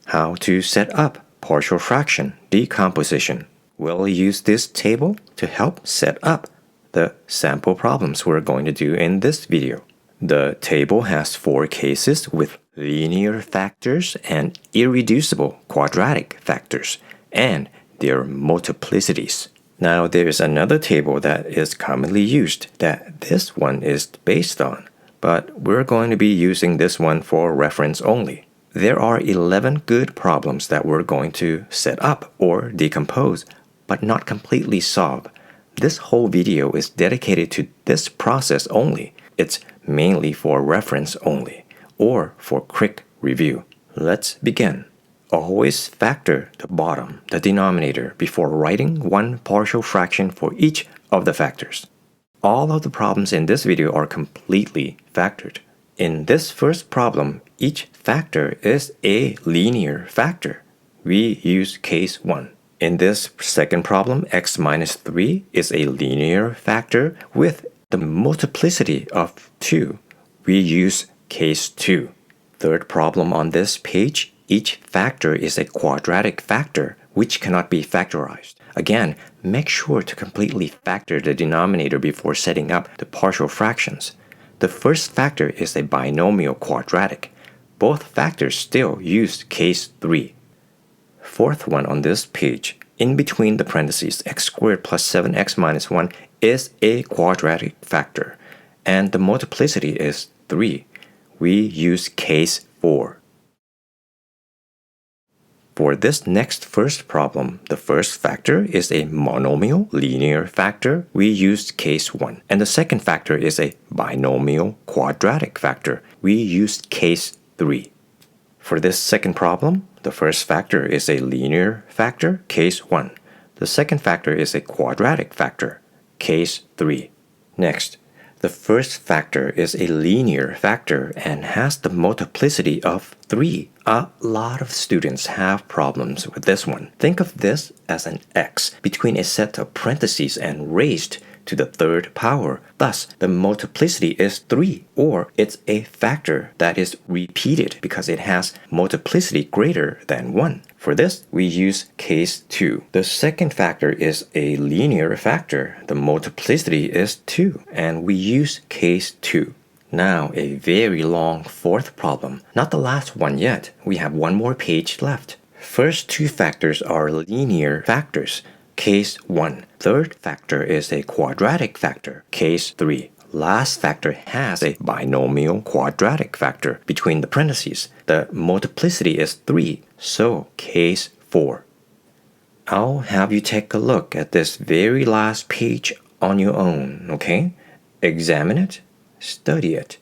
How to set up partial fraction decomposition. We'll use this table to help set up the sample problems we're going to do in this video. The table has 4 cases with linear factors and irreducible quadratic factors and their multiplicities. Now there's another table that is commonly used that this one is based on, but we're going to be using this one for reference only. There are 11 good problems that we're going to set up or decompose, but not completely solve. This whole video is dedicated to this process only. It's mainly for reference only, or for quick review. Let's begin. Always factor the bottom, the denominator, before writing one partial fraction for each of the factors. All of the problems in this video are completely factored. In this first problem, each factor is a linear factor. We use case 1. In this second problem, x minus 3 is a linear factor with the multiplicity of 2. We use case 2. Third problem on this page, each factor is a quadratic factor which cannot be factorized. Again, make sure to completely factor the denominator before setting up the partial fractions. The first factor is a binomial quadratic. Both factors still use case 3. Fourth one on this page, in between the parentheses, x squared plus 7x minus 1 is a quadratic factor, and the multiplicity is 3. We use case 4. For this next first problem, the first factor is a monomial linear factor. We use case 1. And the second factor is a binomial quadratic factor. We use case 3. For this second problem, the first factor is a linear factor, case 1. The second factor is a quadratic factor, case 3. Next, the first factor is a linear factor and has the multiplicity of 3. A lot of students have problems with this one. Think of this as an x between a set of parentheses and raised to the third power. Thus, the multiplicity is 3, or it's a factor that is repeated because it has multiplicity greater than 1. For this, we use case 2. The second factor is a linear factor. The multiplicity is 2, and we use case 2. Now, a very long fourth problem. Not the last one yet. We have one more page left. First 2 factors are linear factors. Case 1. Third factor is a quadratic factor. Case 3. Last factor has a binomial quadratic factor between the parentheses. The multiplicity is 3, so case 4. I'll have you take a look at this very last page on your own, okay? Examine it, study it,